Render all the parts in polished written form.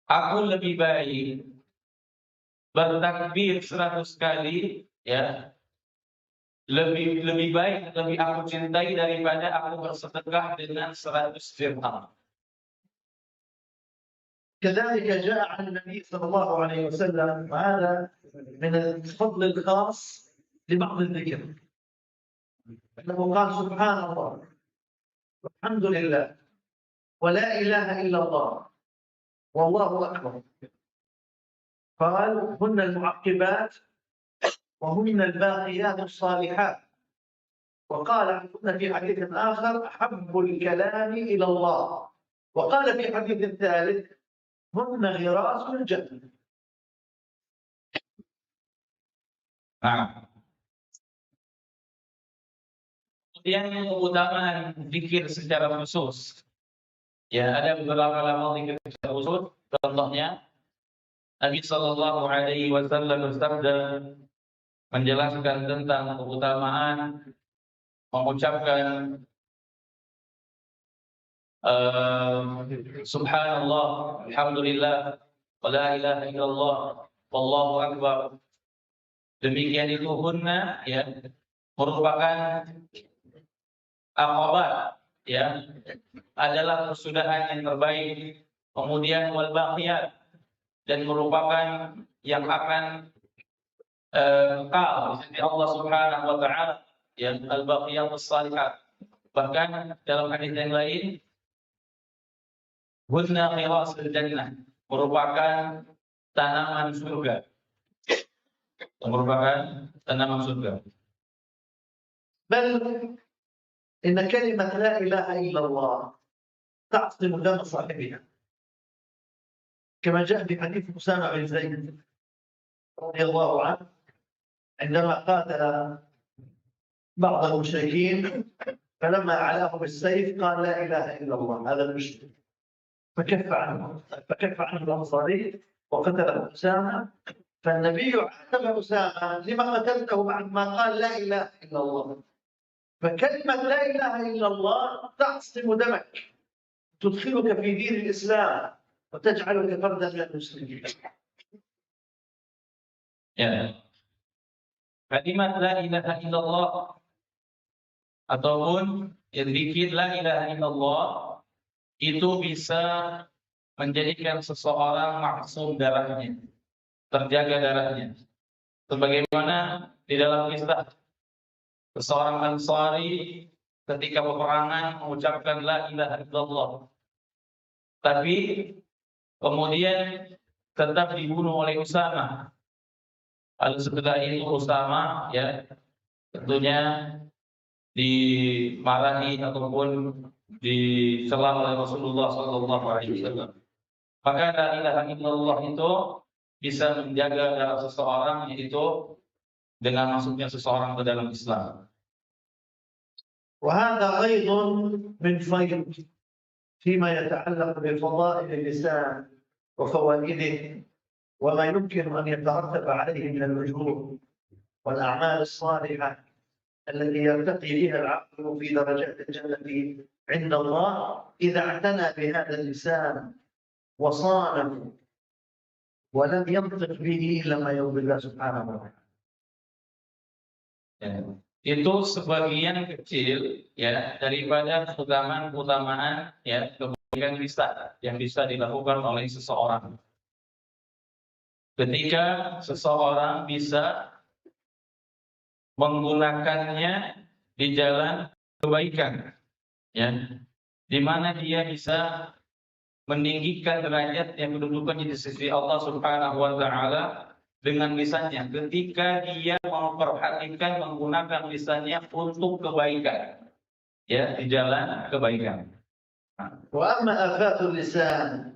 Aku lebih baik bertakbir 100 kali, ya, lebih baik, lebih aku cintai daripada aku bersedekah dengan 100 dirham. كذلك جاء عن النبي صلى الله عليه وسلم، وهذا من الفضل الخاص لبعض الذكر، أنه قال سبحان الله والحمد لله ولا إله إلا الله والله أكبر. قال هن المعقبات وهن الباقيات الصالحات. وقال عنهن في حديث آخر أحب الكلام إلى الله. وقال في حديث ثالث هن غراس الجنة. Nah, kemudian keutamaan zikir secara khusus. Ya, ada beberapa lafaz zikir secara khusus. Contohnya, Nabi Shallallahu Alaihi Wasallam bersabda menjelaskan tentang keutamaan mengucapkan Subhanallah, Alhamdulillah, wa la ilaha illallah, wallahu akbar. Demikian itu hunna, ya, merupakan aqabat, ya, adalah kesudahan yang terbaik. Kemudian wal baqiyat, dan merupakan yang akan kekal di sisi Allah Subhanahu wa taala, ya, al baqiyatus shalihat. Bahkan dalam hadis yang lain, hunna khirasul jannah, merupakan tanaman surga. Merupakan tanaman surga. بل إن كلمة لا إله إلا الله تعصم دم صاحبها، كما جاء في حديث أسامة بن زيد رضي الله عنه عندما قاتل بعض المشركين، فلما أعلاه بالسيف قال لا إله إلا الله هذا المشرك، فكف عنه الأنصاري وقتله أسامة. فالنبي عاتب أسامة لما قتلته بعد ما قال لا إله إلا الله. فكلمة لا إله إلا الله تعصم دمك، تدخلك في دين الإسلام وتجعلك فردا من المسلمين. Ya. Kalimat la ilaha illallah ataupun zikir la ilaha illallah itu bisa menjadikan seseorang maksum darahnya, terjaga darahnya. Sebagaimana di dalam kisah seseorang Ansari ketika peperangan mengucapkan la ilaha illallah, tapi kemudian tetap dibunuh oleh Usama. Lalu setelah itu Usama, ya, tentunya dimarahi ataupun dicela oleh Rasulullah Sallallahu Alaihi Wasallam. Maka la ilaha illallah itu bisa menjaga darah seseorang, yaitu dengan masuknya seseorang ke dalam Islam. وهذا أيض من فضل فيما يتعلق بفضائل اللسان وفوائده وما يمكن أن يترتب عليه من الوجوه والأعمال الصالحة التي يرتقي بها العبد في درجات الجنة عند الله إذا اعتنى بهذا اللسان وصانه ولم ينطق به إلا ما يرضي الله سبحانه وتعالى. Itu sebagian kecil, ya, daripada keutamaan, ya, kebaikan lisan yang bisa dilakukan oleh seseorang. Ketika seseorang bisa menggunakannya di jalan kebaikan, ya, di mana dia bisa meninggikan derajat yang kedudukannya di sisi Allah Subhanahu wa taala dengan lisannya, ketika dia memperhatikan menggunakan lisannya untuk kebaikan, ya, di jalan kebaikan. وأما آفات اللسان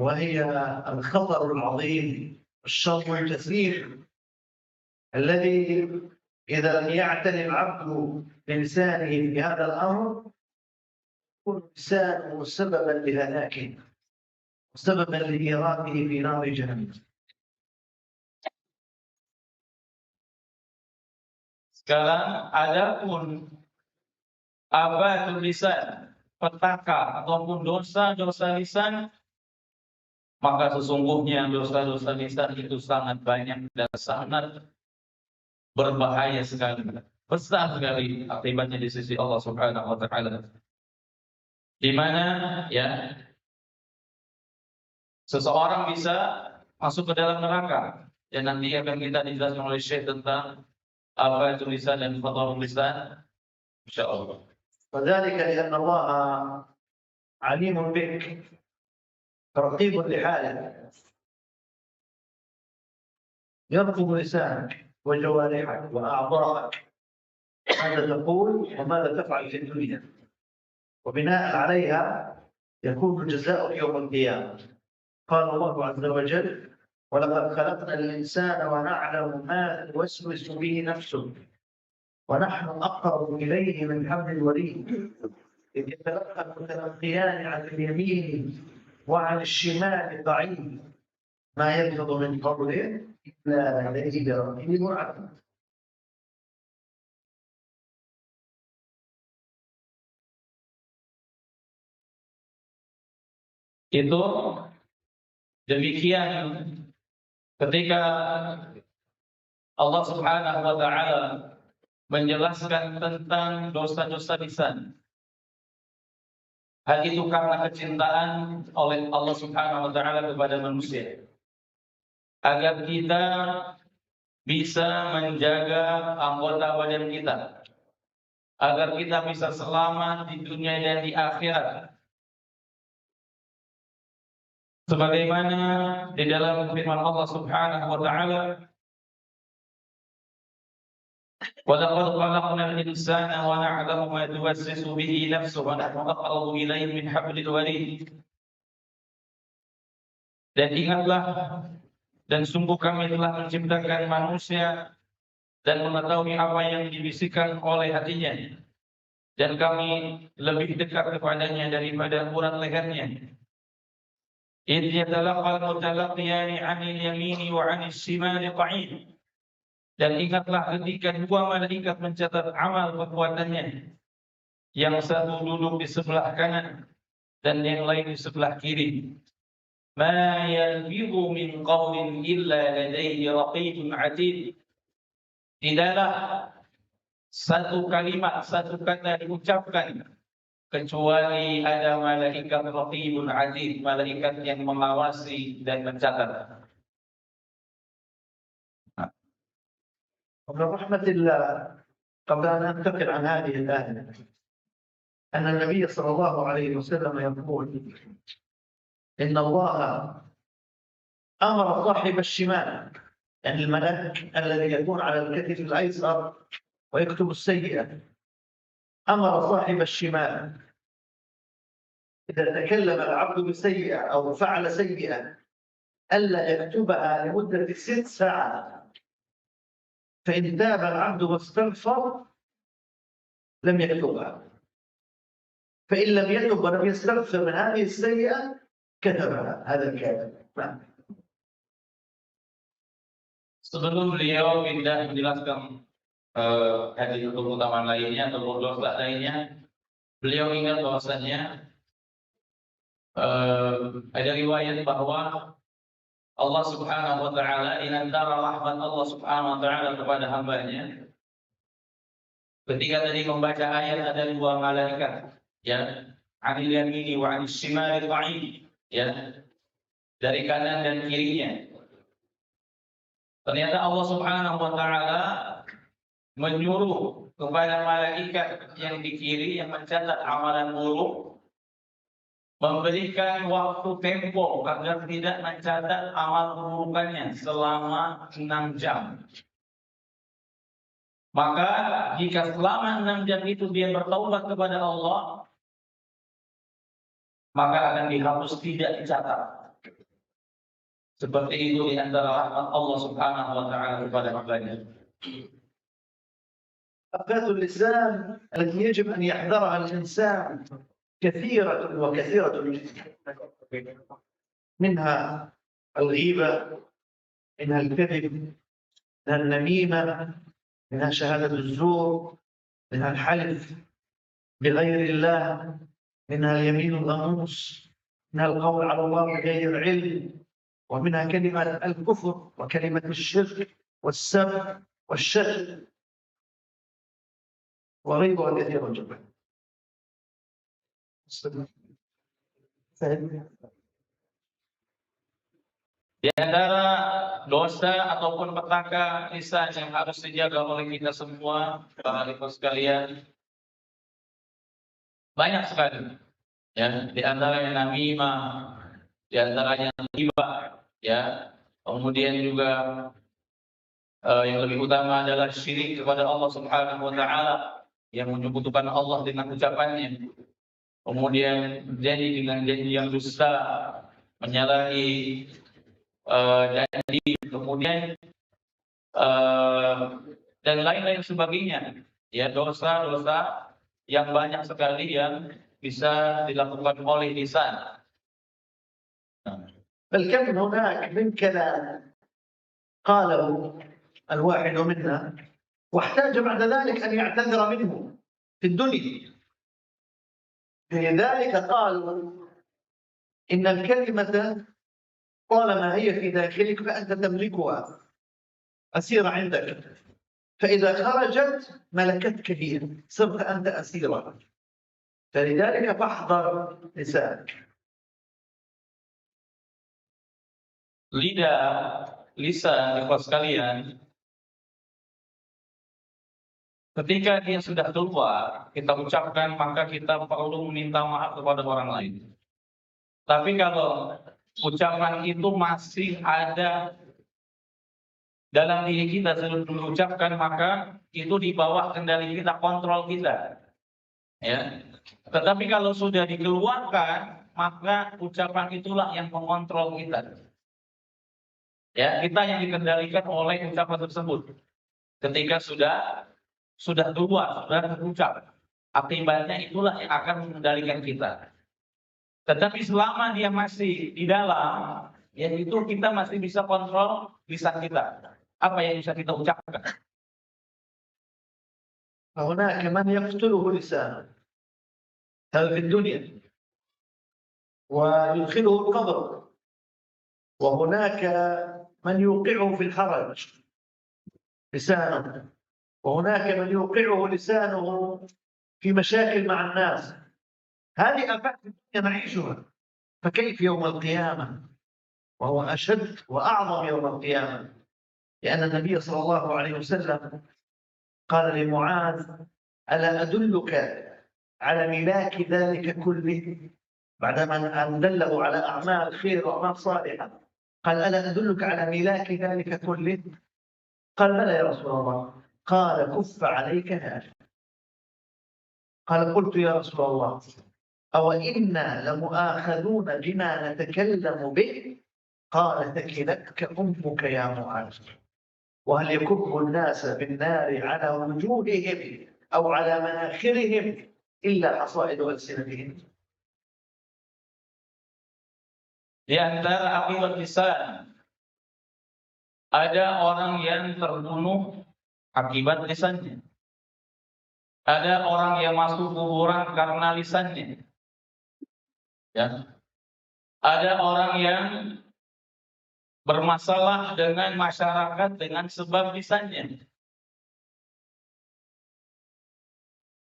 وهي الخطر العظيم الشر الكثير الذي إذا لم يعتني العبد بلسانه في هذا الأمر يكون لسانه سببا لهلاكه وسببا لإيراده في نار جهنم. Sekarang adapun afatul lisan, petaka ataupun dosa-dosa lisan, maka sesungguhnya dosa-dosa lisan itu sangat banyak dan sangat berbahaya sekali, besar sekali akibatnya di sisi Allah Subhanahu wa taala. Di mana ya seseorang bisa masuk ke dalam neraka, dan nanti akan kita dijelaskan oleh Syekh tentang apa itu lisan dan khatarul lisan insyaallah. وذلك لأن الله عليم بك رقيب لحالك يرقب لسانك وجوارحك وأعضائك ماذا تقول وماذا تفعل في الدنيا، وبناء عليها يكون جزاؤك يوم القيامة. قال الله عز وجل: ولقد خلقنا الإنسان ونعلم ما توسوس به نفسه ونحن أقرب إليه من حبل الوريد إذ يتلقى المتلقيان عن اليمين وعن الشمال قعيد ما يلفظ من قول إلا لديه رقيب عتيد. Itu demikian ketika Allah Subhanahu wa taala menjelaskan tentang dosa-dosa lisan. Hal itu karena kecintaan oleh Allah Subhanahu wa taala kepada manusia, agar kita bisa menjaga anggota badan kita, agar kita bisa selamat di dunia dan di akhirat. Sebagaimana di dalam firman Allah Subhanahu wa taala, وَلَقَدْ خَلَقْنَا الْإِنسَانَ وَنَعْلَمُ مَا تُوَسْوِسُ بِهِ نَفْسُهُ وَنَحْنُ أَقْرَبُ إِلَيْهِ مِنْ حَبْلِ الْوَرِيدِ. Dan ingatlah, dan sungguh kami telah menciptakan manusia dan mengetahui apa yang dibisikkan oleh hatinya, dan kami lebih dekat kepadanya daripada urat lehernya. إِذْ يَتَلَقَّى الْمُتَلَقِّيَانِ عَنِ الْيَمِينِ وَعَنِ الشِّمَالِ قَعِيدٌ. Dan ingatlah ketika dua malaikat mencatat amal perbuatannya, yang satu duduk di sebelah kanan dan yang lain di sebelah kiri. مَا يَلْفِظُ مِنْ قَوْلٍ إِلَّا لَدَيْهِ رَقِيبٌ عَتِيدٌ. Tidaklah satu kalimat, satu kata diucapkan kecuali ada malaikat raqibun atid, malaikat yang mengawasi dan mencatat. ومن رحمة الله قبل أن أنتقل عن هذه الآية أن النبي صلى الله عليه وسلم يقول إن الله أمر صاحب الشمال، يعني الملك الذي يكون على الكتف الأيسر ويكتب السيئة، أمر صاحب الشمال إذا تكلم العبد بسيئة أو فعل سيئة ألا يكتبها لمدة 6 ساعات، فإن تاب العبد واستغفر لم يكتبها، فإن لم يتب ولم يستغفر من هذه السيئة كتبها هذا الكاتب. Sebelum beliau pindah menjelaskan hadis utama lainnya atau dosa lainnya, beliau ingat bahwasanya ada riwayat bahwa Allah Subhanahu wa taala, di antara rahmat Allah Subhanahu wa taala kepada hambanya, ketika tadi membaca ayat ada dua malaikat, ya, 'anil yamini wa 'anil shimali qa'id, ya, dari kanan dan kirinya. Ternyata Allah Subhanahu wa taala menyuruh kepada malaikat yang di kiri yang mencatat amalan buruk, memberikan waktu tempo agar tidak mencatat amal keburukannya selama 6 jam. Maka jika selama 6 jam itu dia bertaubat kepada Allah, maka akan dihapus, tidak dicatat. Seperti itu di antara rahmat Allah Subhanahu wa taala kepada hambanya. آفات اللسان التي يجب أن يحذرها الإنسان كثيرة وكثيرة جدا، منها الغيبة، منها الكذب، منها النميمة، منها شهادة الزور، منها الحلف بغير الله، منها اليمين الغموس، منها القول على الله بغير علم، ومنها كلمة الكفر وكلمة الشرك والسب والشتم وغيرها كثيرا جدا. Di antara dosa ataupun petaka lisan yang harus dijaga oleh kita semua, para ikhwan sekalian, banyak sekali. Ya, di antaranya namimah, di antaranya ghibah, ya. Kemudian juga yang lebih utama adalah syirik kepada Allah Subhanahu wa taala, yang menyekutukan Allah dengan ucapannya. Kemudian janji dengan janji yang dusta, menyalahi janji, kemudian dan lain-lain sebagainya. Ya, dosa-dosa yang banyak sekali yang bisa dilakukan oleh lisan. بل كم هناك من كلام قاله الواحد منا واحتاج بعد ذلك أن يعتذر منه في الدنيا. لذلك قالوا إن الكلمة طالما هي في داخلك فأنت تملكها، أسيرة عندك، فإذا خرجت ملكتك هي، صرت أنت أسيرة. فلذلك فاحذر لسانك. Lisan, ikhwas sekalian, ketika dia sudah keluar, kita ucapkan, maka kita perlu meminta maaf kepada orang lain. Tapi kalau ucapan itu masih ada dalam diri kita sebelum mengucapkan, maka itu di bawah kendali kita, kontrol kita. Ya. Tetapi kalau sudah dikeluarkan, maka ucapan itulah yang mengontrol kita. Ya, kita yang dikendalikan oleh ucapan tersebut. Ketika sudah keluar, sudah terucap, akibatnya itulah yang akan mengendalikan kita. Tetapi selama dia masih di dalam, yaitu kita masih bisa kontrol lisan kita. Apa yang bisa kita ucapkan? فهناك من يقتله لسانه، هذا في الدنيا ويدخله القبر، وهناك من يوقعه في الحرج لسانه، وهناك من يوقعه لسانه في مشاكل مع الناس. هذه آفات الدنيا نعيشها، فكيف يوم القيامة وهو أشد وأعظم يوم القيامة؟ لأن النبي صلى الله عليه وسلم قال لمعاذ: ألا أدلك على ملاك ذلك كله؟ بعدما أن دله على أعمال خير وأعمال صالحة قال: ألا أدلك على ملاك ذلك كله؟ قال: بلى يا رسول الله. قال: كف عليك هذا. قال: قلت يا رسول الله أو إنا لمؤاخذون بما نتكلم به؟ قال: ثكلتك أمك يا معاذ. وهل يكب الناس بالنار على وجوههم أو على مناخرهم إلا حصائد ألسنتهم. Di antara akibat lisan, ada orang yang terbunuh akibat lisannya. Ada orang yang masuk kuburan karena lisannya. Ya. Ada orang yang bermasalah dengan masyarakat dengan sebab lisannya.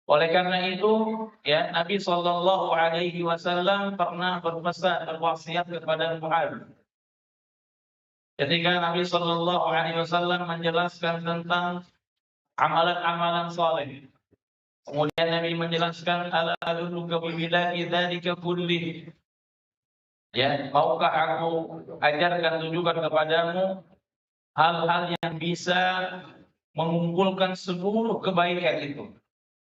Oleh karena itu, ya, Nabi Shallallahu Alaihi Wasallam pernah berpesan, berwasiat kepada Mu'adz. Ketika Nabi Shallallahu Alaihi Wasallam menjelaskan tentang amalan-amalan saleh, kemudian Nabi menjelaskan, ala adulluka billahi dzalika kullih. Ya, maukah aku ajarkan, tunjukkan kepadamu hal-hal yang bisa mengumpulkan seluruh kebaikan itu.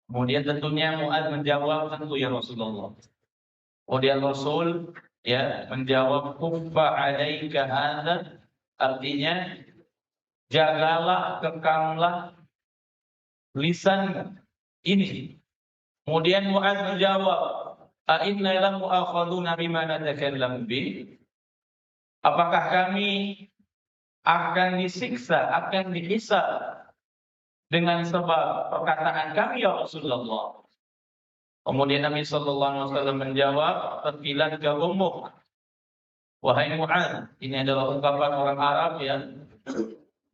Kemudian tentunya Mu'adz menjawab, tentu ya Rasulullah. Kemudian Rasul ya menjawab, kuffa alaika hadza, artinya jagalah, kekamlah lisan ini. Kemudian Mu'adz menjawab, a inna la mu'akhaduna bima natakallamu bi? Apakah kami akan disiksa, akan dihisab dengan sebab perkataan kami ya Rasulullah? Kemudian Nabi sallallahu alaihi wasallam menjawab, taqilat ka ummuk. Wahai Mu'adz, ini adalah ungkapan orang Arab ya.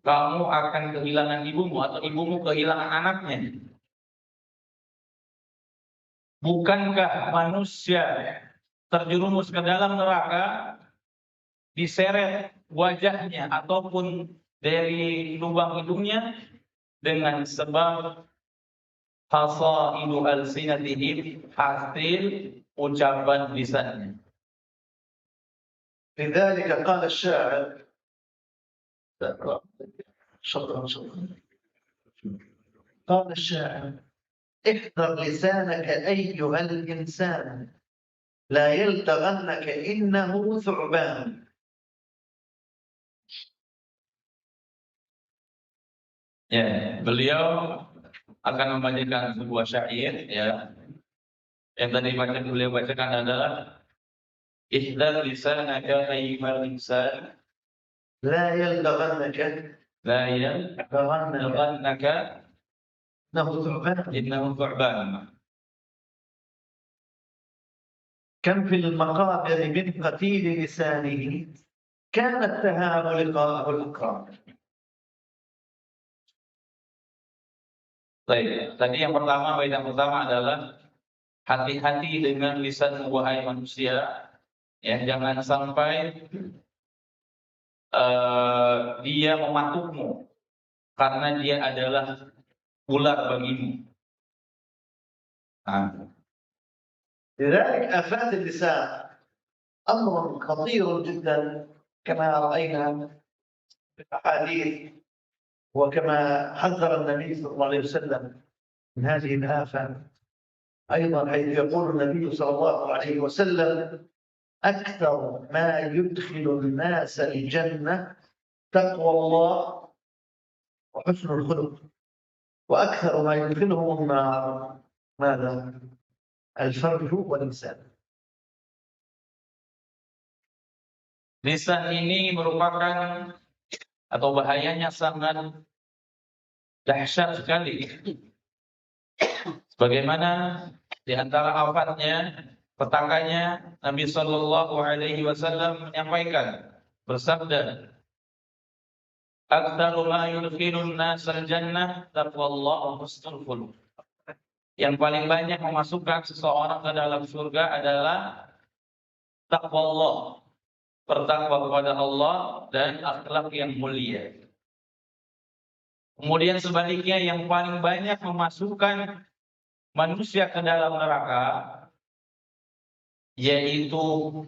Kamu akan kehilangan ibumu atau ibumu kehilangan anaknya. Bukankah manusia terjerumus ke dalam neraka, diseret wajahnya ataupun dari lubang hidungnya dengan sebab hasaidu alsinatihim, hasil ucapan lisannya. لذلك قال الشاعر شكرا قال الشاعر احذر لسانك أيها الإنسان لا يلتغنك إنه ثعبان. Ya, beliau akan membacakan sebuah syair ya. Yang tadi beliau bacakan adalah ihdar lisanaka ayyuhal insan لا يلتغنك la yalghannaka إنه ثعبان. innahu thu'ban. كم في المقابر من قتيل لسانه كان التهام لقاءه الأقران. Baik, tadi yang pertama, bait yang pertama adalah hati-hati dengan lisan wahai manusia, ya, jangan sampai dia mematukmu karena dia adalah ular bagimu. Nah, لذلك آفات اللسان أمر خطير جدا كما رأينا في الأحاديث وكما حذر النبي صلى الله عليه وسلم من هذه الآفة. أيضا حيث يقول النبي صلى الله عليه وسلم أكثر ما يدخل الناس الجنة تقوى الله وحسن الخلق، وأكثر ما يدخلهم النار ماذا؟ الفرج واللسان. lisan ini merupakan atau bahayanya sangat dahsyat sekali. Sebagaimana di antara afatnya, petakannya, Nabi Shallallahu Alaihi Wasallam menyampaikan, bersabda, "Aktsaru ma yudkhilun nasal jannah taqwallahu husnul khuluq." Yang paling banyak memasukkan seseorang ke dalam surga adalah takwa Allah, bertakwa kepada Allah dan akhlak yang mulia. Kemudian sebaliknya yang paling banyak memasukkan manusia ke dalam neraka yaitu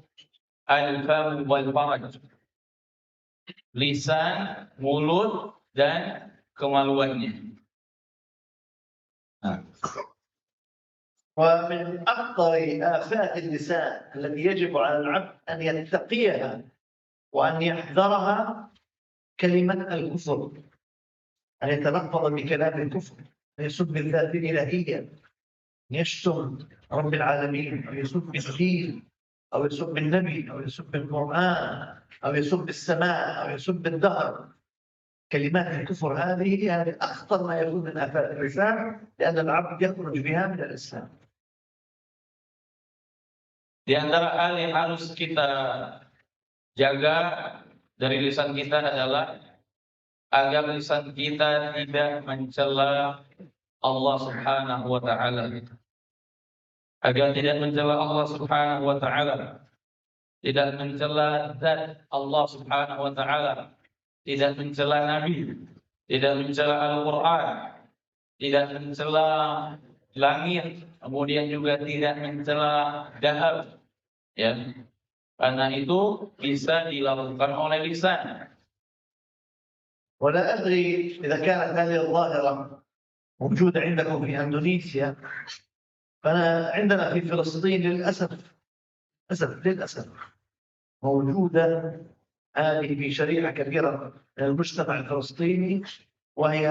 al-fam wal faraj, lisan, mulut dan kemaluannya. Nah. ومن أخطر آفات اللسان التي يجب على العبد أن يتقيها وأن يحذرها كلمة الكفر، أن يتلفظ بكلام الكفر، أن يسب الذات الإلهية، أن يشتم رب العالمين، أو يسب الدين، أو يسب النبي، أو يسب القرآن، أو يسب السماء، أو يسب الدهر. كلمات الكفر هذه أخطر ما يكون من آفات اللسان، لأن العبد يخرج بها من الإسلام. Di antara hal yang harus kita jaga dari lisan kita adalah agar lisan kita tidak mencela Allah Subhanahu wa taala. Agar tidak mencela Allah Subhanahu wa taala. Tidak mencela zat Allah Subhanahu wa taala. Tidak mencela Nabi, tidak mencela Al-Qur'an, tidak mencela langit, kemudian juga tidak mencela dahar, ya, karena itu bisa dilakukan oleh lisan. ولا أدري إذا كانت هذه الظاهرة موجودة عندكم في إندونيسيا، فأنا عندنا في فلسطين للأسف موجودة هذه في شريحة كبيرة من المجتمع الفلسطيني، وهي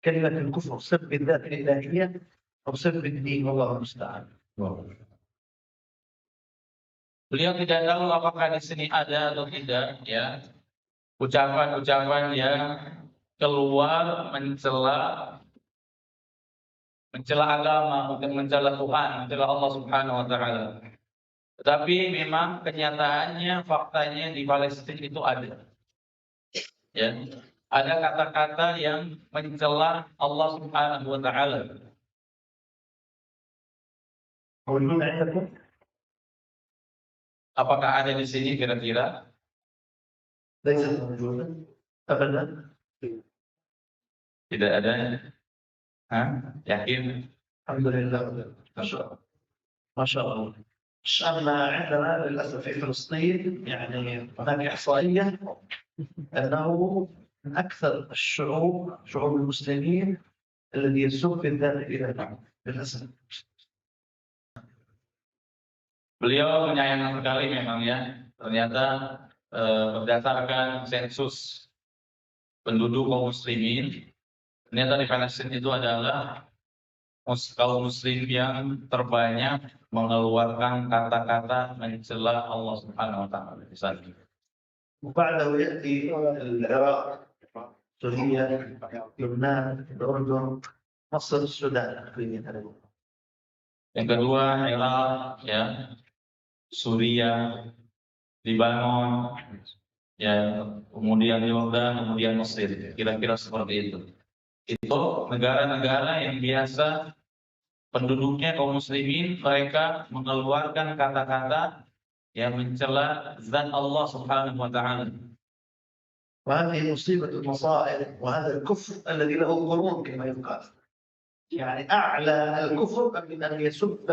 كلمة الكفر، سب الذات الإلهية أو سب الدين، والله المستعان. Beliau tidak tahu apakah di sini ada atau tidak, ya, ucapan-ucapan yang keluar mencela agama, mencela Tuhan, mencela Allah Subhanahu wa taala. Tetapi memang kenyataannya, faktanya di Palestina itu ada. Ya, ada kata-kata yang mencela Allah Subhanahu wa taala. موجود عندكم؟ Apakah ada di sini kira-kira? ليست موجودة أبدا. Tidak ada. Hah? Yakin? الحمد لله. ما شاء الله. ما شاء الله. أما عندنا للأسف في فلسطين يعني هناك إحصائية أنه من أكثر الشعوب، شعوب المسلمين، الذي يسوق الذات إلى العالم للأسف. Beliau menyayangkan sekali memang ya. Ternyata berdasarkan sensus penduduk kaum muslimin, ternyata di Palestina itu adalah kaum muslim yang terbanyak mengeluarkan kata-kata mencela Allah Subhanahu wa taala di sana. وبعده يأتي العراق، سوريا، لبنان، الأردن، مصر، السودان. Yang kedua Irak, ya, Suria, Libanon, ya, kemudian Yordan, kemudian Mesir, kira-kira seperti itu. Itu negara-negara yang biasa penduduknya kaum muslimin, mereka mengeluarkan kata-kata yang mencela zat Allah Subhanahu wa taala. وهذه مصيبة المصائب، وهذا الكفر الذي له قرون كما يقال. يعني أعلى الكفر من أن يسب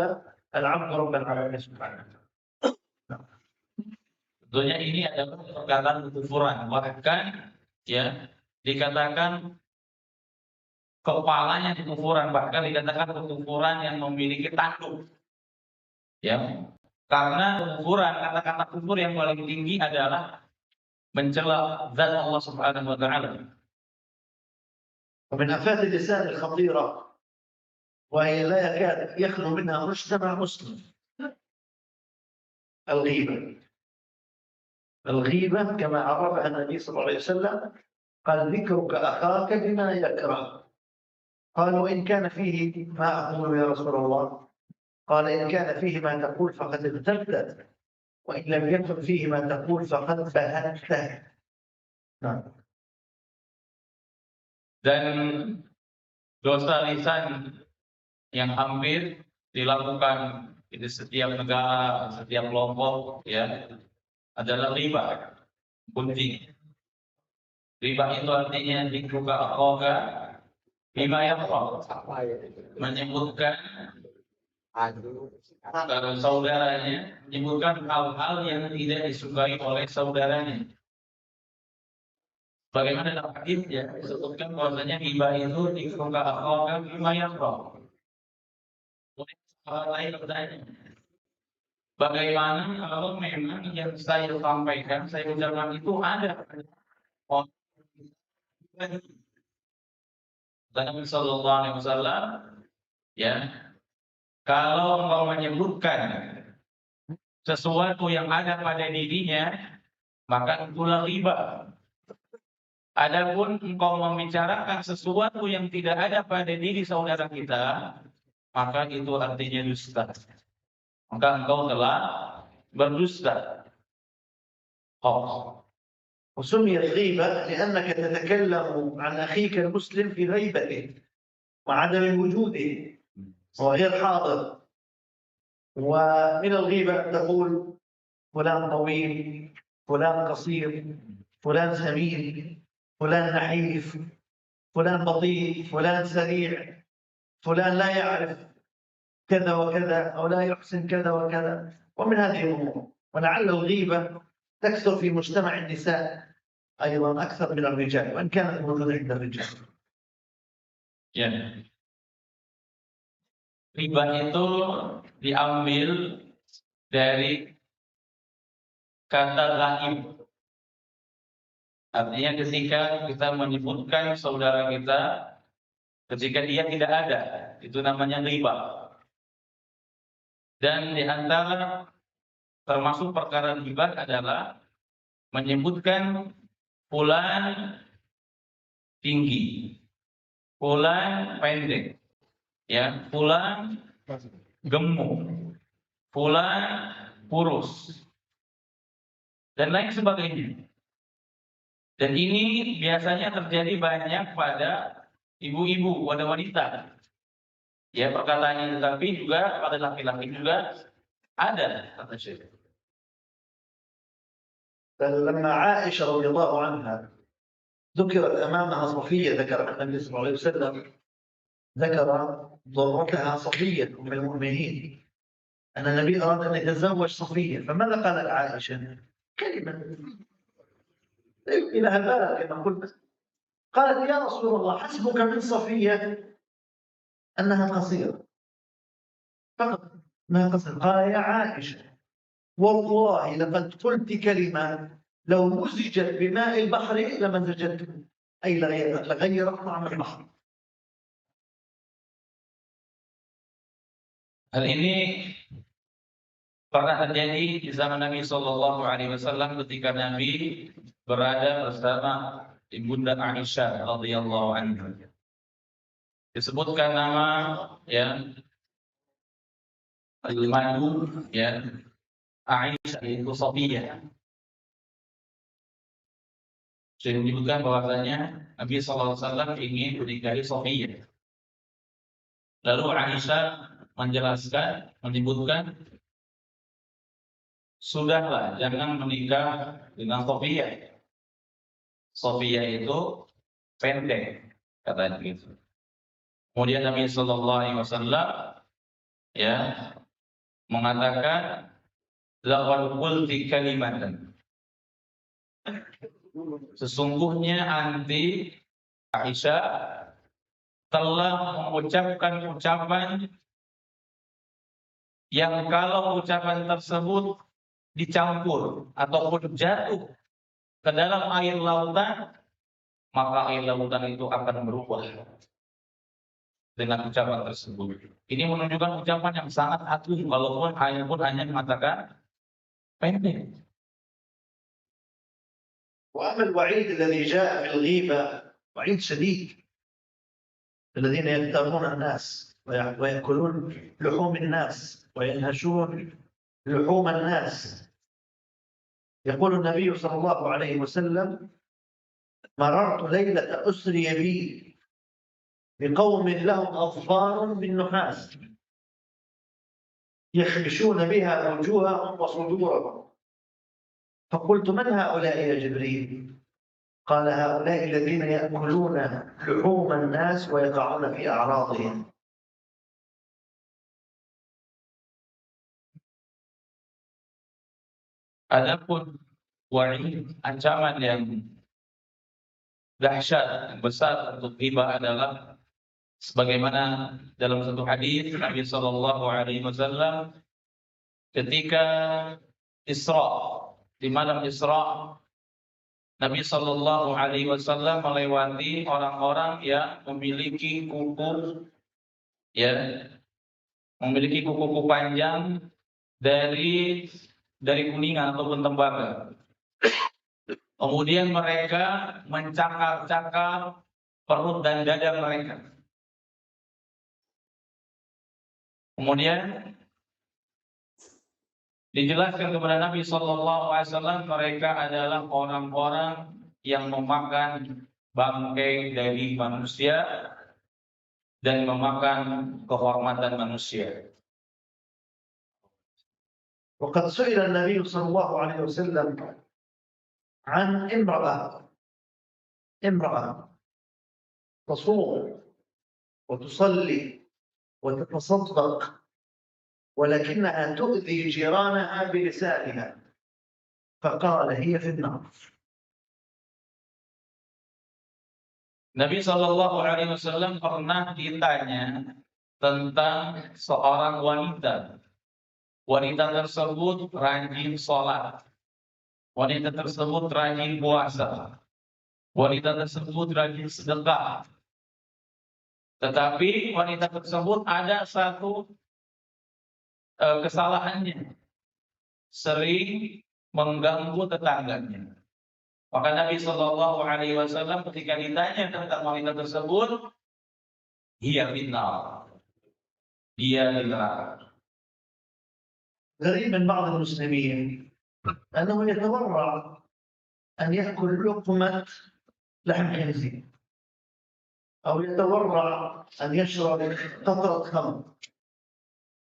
العبد رب العالمين سبحانه. Tentunya ini adalah perkataan kekufuran, bahkan ya dikatakan kepalanya kekufuran, bahkan dikatakan kekufuran yang memiliki tanduk. Ya, karena kekufuran, kata-kata kufur yang paling tinggi adalah mencela zat Allah Subhanahu wa taala. ومن آفات اللسان الخطيرة، وهي لا يكاد يخلو منها مجتمع مسلم، الغيبة. الغيبة كما عرفها النبي صلى الله عليه وسلم قال: ذكرك أخاك بما يكره. قال: وإن كان فيه ما أقول يا رسول الله؟ قال: إن كان فيه ما تقول فقد اغتبت، وإن لم يكن فيه ما تقول فقد بهته. نعم. Dan dosa lisan yang hampir dilakukan di setiap negara, setiap kelompok, ya, adalah riba, gunjing. Riba itu artinya dikuka akoga, bima yakro, menyebutkan saudaranya, menyebutkan hal-hal yang tidak disukai oleh saudaranya. Bagaimana dalam hadis ya disebutkan bahwasanya riba itu dikuka akoga, bima yakro. Orang lain bertanya, bagaimana kalau memang yang saya sampaikan, saya ucapkan itu ada? Nabi Sallallahu Alaihi Wasallam, ya, kalau engkau menyebutkan sesuatu yang ada pada dirinya, maka itulah riba. Adapun engkau membicarakan sesuatu yang tidak ada pada diri saudara kita, maka itu artinya dusta. Maka engkau telah berdusta. وسميت غيبة لأنك تتكلم عن أخيك المسلم في غيبته وعدم وجوده وغير حاضر. ومن الغيبة تقول فلان طويل، فلان قصير، فلان سمين، فلان نحيف، فلان بطيء، فلان سريع، فلان لا يعرف كذا وكذا أو لا يحسن كذا وكذا، ومن هذه الأمور. ولعل الغيبة تكثر في مجتمع النساء أيضا أكثر من الرجال، وإن كانت موجودة عند الرجال. Ya. Riba itu diambil dari kata ghaib. Artinya ketika kita menyebutkan saudara kita ketika dia tidak ada, itu namanya riba. Dan di antara termasuk perkara riba adalah menyebutkan fulan tinggi, fulan pendek, ya, fulan gemuk, fulan kurus, dan lain sebagainya. Dan ini biasanya terjadi banyak pada ibu-ibu, pada wanita. Ya, perkataannya, tetapi juga pada laki-laki juga ada, kata Syekh. لما عائشة رضي الله عنها ذكرت أمامها صفية، ذكر النبي صلى الله عليه وسلم ذكر ضرتها صفية أم المؤمنين، أن النبي أراد أن يتزوج صفية، فماذا قالت عائشة؟ كلمة لا يمكن لها البالغ كما قلت، قالت يا رسول الله حسبك من صفية أنها قصيرة فقط، أنها قصيرة. قال يا عائشة والله لقد قلت كلمة لو مزجت بماء البحر لمزجته، أي لغير طعم البحر. Hal ini pernah terjadi di zaman Nabi Shallallahu Alaihi Wasallam ketika Nabi berada bersama ibunda Aisyah radhiyallahu anha. Disebutkan nama ya al-madu ya Aisyah itu Safiyah. Sudah menyebutkan bahwasanya Nabi Shallallahu Alaihi Wasallam ingin menikahi Safiyah. Lalu Aisyah menjelaskan, menyebutkan, sudahlah, jangan menikah dengan Safiyah. Safiyah itu pendek, katanya gitu. Kemudian Nabi Shallallahu Alaihi Wasallam ya mengatakan, laqad qulti kalimatan. Sesungguhnya anti Aisyah telah mengucapkan ucapan yang kalau ucapan tersebut dicampur ataupun jatuh ke dalam air lautan, maka air lautan itu akan berubah dengan ucapan tersebut. Ini menunjukkan ucapan yang sangat agung, walaupun hanya mengatakan pendek. وأما الوعيد الذي جاء في الغيبة وعيد شديد، الذين يغتابون الناس ويأكلون لحوم الناس وينهشون لحوم الناس. يقول النبي صلى الله عليه وسلم مررت ليلة أسري بي بقوم لهم أظفار من نحاس يخمشون بها وجوههم وصدورهم، فقلت من هؤلاء يا جبريل؟ قال هؤلاء الذين يأكلون لحوم الناس ويقعون في أعراضهم. Adapun wa'id, ancaman yang dahsyat, yang besar untuk ghibah adalah sebagaimana dalam satu hadis Nabi Shallallahu Alaihi Wasallam ketika Isra, di malam Isra, Nabi Shallallahu Alaihi Wasallam melewati orang-orang yang memiliki kuku, ya, memiliki kuku panjang dari kuningan ataupun tembaga. Kemudian mereka mencakar-cakar perut dan dada mereka. Kemudian dijelaskan kepada Nabi Shallallahu Alaihi Wasallam mereka adalah orang-orang yang memakan bangkai dari manusia dan memakan kehormatan manusia. وقد سئل النبي صلى الله عليه وسلم عن امرأة تصوم وتصلي وتتصدق ولكنها تؤذي جيرانها بلسانها، فقال هي في النار. Nabi Shallallahu Alaihi Wasallam pernah ditanya tentang seorang wanita. Wanita tersebut rajin sholat. Wanita tersebut rajin puasa. Wanita tersebut rajin sedekah. Tetapi wanita tersebut ada satu kesalahannya, sering mengganggu tetangganya. Maka Nabi Shallallahu Alaihi Wasallam ketika ditanya tentang wanita tersebut, dia final, dia di neraka. غريب من بعض المسلمين أنه يتورع أن يأكل لقمة لحم خنزير، أو يتورع أن يشرب قطرة خمر،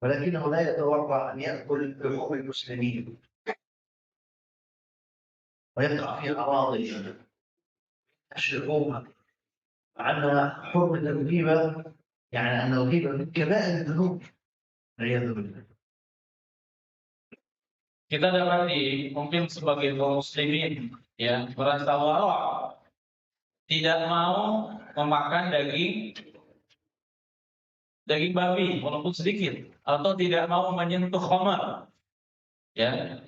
ولكنه لا يتورع أن يأكل لحوم المسلمين ويقع في أراضي يشربوها، مع أن حرمة الغيبة يعني أن الغيبة من كبائر الذنوب والعياذ بالله. Kita dapati mungkin sebagai kaum muslimin ya merasa wara, tidak mau memakan daging babi walaupun sedikit, atau tidak mau menyentuh khamar ya.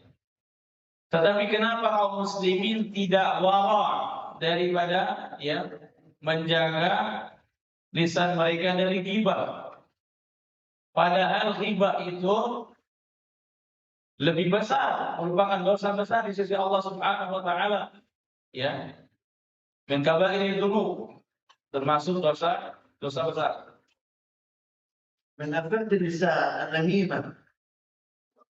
Tetapi kenapa kaum muslimin tidak wara daripada ya menjaga lisan mereka dari ghibah? Padahal ghibah itu lebih besar, merupakan dosa besar di sisi Allah Subhanahu wa taala. Ya. Min kaba'iril dzunub, termasuk dosa besar. من آفات اللسان النميمة،